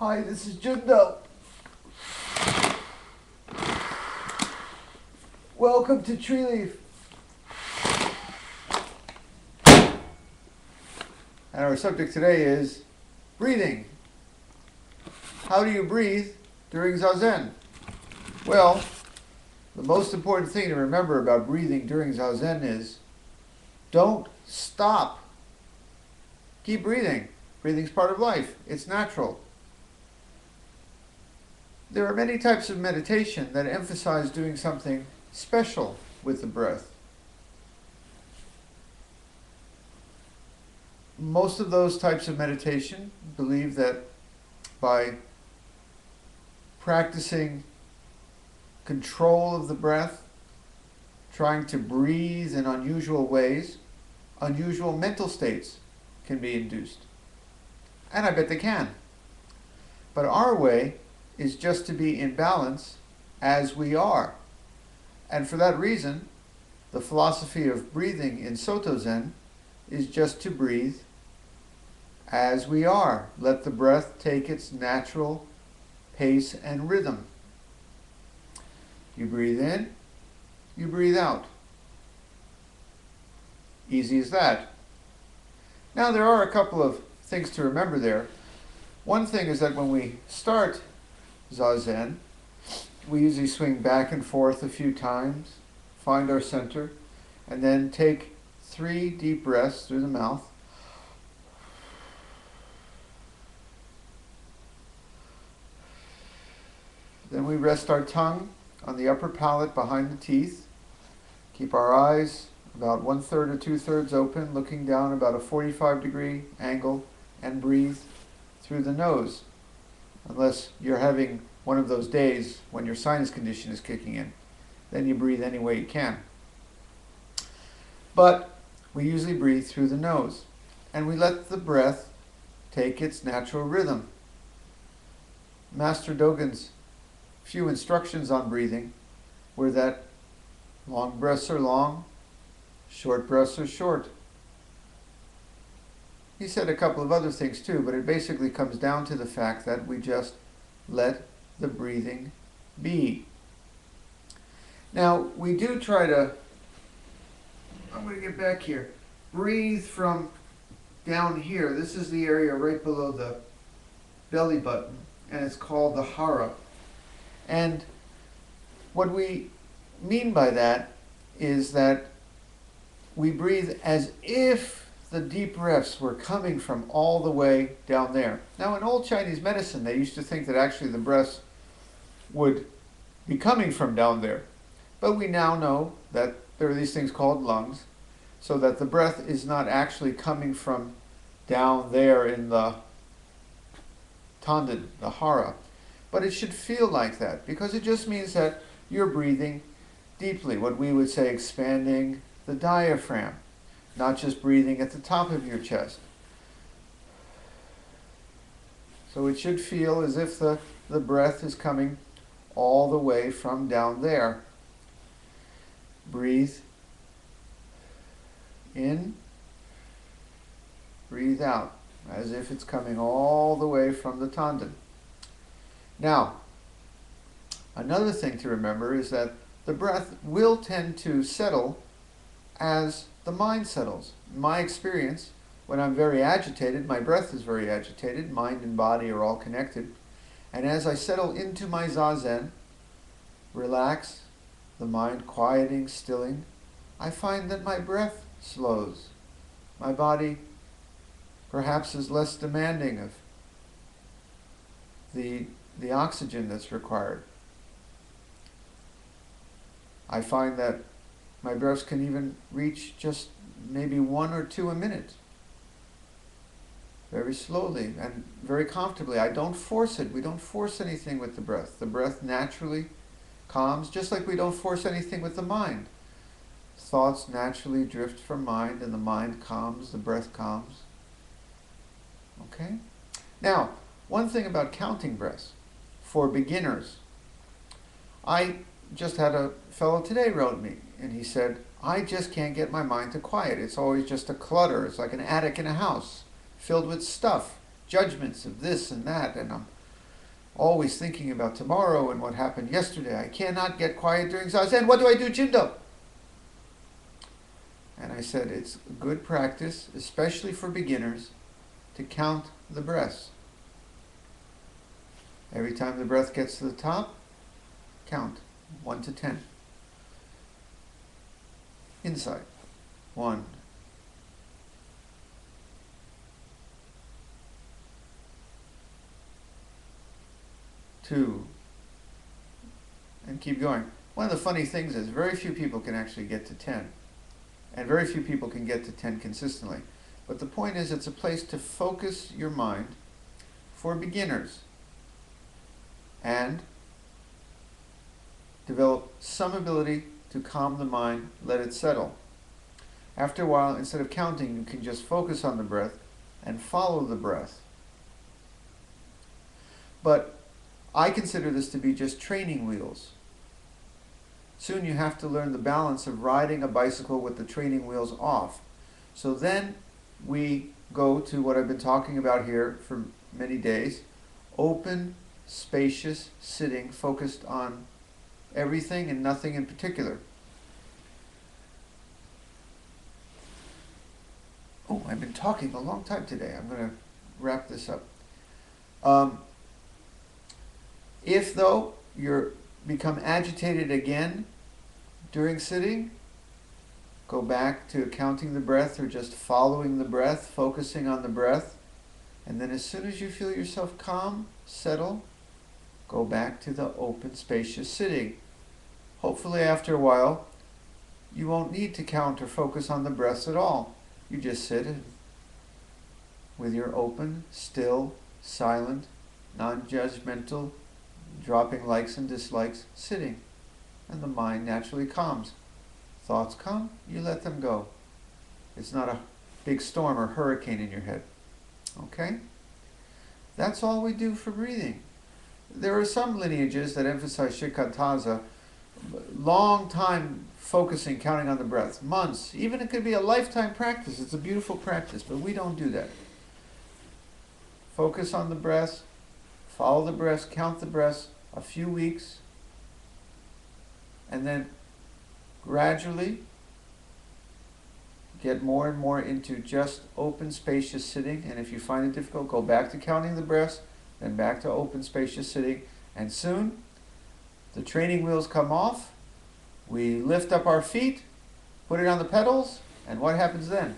Hi, this is Jundo. Welcome to Tree Leaf. And our subject today is breathing. How do you breathe during Zazen? Well, the most important thing to remember about breathing during Zazen is don't stop. Keep breathing. Breathing is part of life. It's natural. There are many types of meditation that emphasize doing something special with the breath. Most of those types of meditation believe that by practicing control of the breath, trying to breathe in unusual ways, unusual mental states can be induced. And I bet they can. But our way is just to be in balance as we are. And for that reason, the philosophy of breathing in Soto Zen is just to breathe as we are. Let the breath take its natural pace and rhythm. You breathe in, you breathe out. Easy as that. Now there are a couple of things to remember there. One thing is that when we start Zazen, we usually swing back and forth a few times, find our center, and then take 3 deep breaths through the mouth. Then we rest our tongue on the upper palate behind the teeth. Keep our eyes about 1/3 or 2/3 open, looking down about a 45-degree angle, and breathe through the nose. Unless you're having one of those days when your sinus condition is kicking in. Then you breathe any way you can. But we usually breathe through the nose. And we let the breath take its natural rhythm. Master Dogen's few instructions on breathing were that long breaths are long, short breaths are short. He said a couple of other things too, but it basically comes down to the fact that we just let the breathing be. Now, we do try to, I'm going to get back here, breathe from down here. This is the area right below the belly button, and it's called the hara. And what we mean by that is that we breathe as if the deep breaths were coming from all the way down there. Now, in old Chinese medicine, they used to think that actually the breaths would be coming from down there. But we now know that there are these things called lungs, so that the breath is not actually coming from down there in the tanden, the hara. But it should feel like that, because it just means that you're breathing deeply, what we would say expanding the diaphragm, not just breathing at the top of your chest. So it should feel as if the breath is coming all the way from down there. Breathe in, breathe out, as if it's coming all the way from the tanden. Now, another thing to remember is that the breath will tend to settle as the mind settles. In my experience, when I'm very agitated, my breath is very agitated, mind and body are all connected. And as I settle into my Zazen, relax, the mind quieting, stilling, I find that my breath slows. My body perhaps is less demanding of the oxygen that's required. I find that my breaths can even reach just maybe 1 or 2 a minute. Very slowly and very comfortably. I don't force it. We don't force anything with the breath. The breath naturally calms, just like we don't force anything with the mind. Thoughts naturally drift from mind, and the mind calms, the breath calms. Okay? Now, one thing about counting breaths for beginners. I just had a fellow today wrote me, and he said, I just can't get my mind to quiet. It's always just a clutter. It's like an attic in a house, filled with stuff, judgments of this and that, and I'm always thinking about tomorrow and what happened yesterday. I cannot get quiet during Zazen. What do I do, Jindo? And I said, it's good practice, especially for beginners, to count the breaths. Every time the breath gets to the top, count 1 to 10. Inside. 1. 2. And keep going. One of the funny things is very few people can actually get to 10. And very few people can get to 10 consistently. But the point is, it's a place to focus your mind for beginners and develop some ability to calm the mind, let it settle. After a while, instead of counting, you can just focus on the breath and follow the breath. But I consider this to be just training wheels. Soon you have to learn the balance of riding a bicycle with the training wheels off. So then we go to what I've been talking about here for many days. Open, spacious sitting, focused on everything and nothing in particular. Oh, I've been talking a long time today. I'm going to wrap this up. If, though, you're become agitated again during sitting, go back to counting the breath or just following the breath, focusing on the breath. And then as soon as you feel yourself calm, settle, go back to the open, spacious sitting. Hopefully after a while, you won't need to count or focus on the breaths at all. You just sit with your open, still, silent, non-judgmental, dropping likes and dislikes, sitting. And the mind naturally calms. Thoughts come, you let them go. It's not a big storm or hurricane in your head. Okay? That's all we do for breathing. There are some lineages that emphasize shikantaza, long time focusing, counting on the breath, months, even it could be a lifetime practice. It's a beautiful practice, but we don't do that. Focus on the breath, follow the breath, count the breath a few weeks, and then gradually get more and more into just open, spacious sitting. And if you find it difficult, go back to counting the breaths, then back to open, spacious sitting. And soon, the training wheels come off. We lift up our feet, put it on the pedals, and what happens then?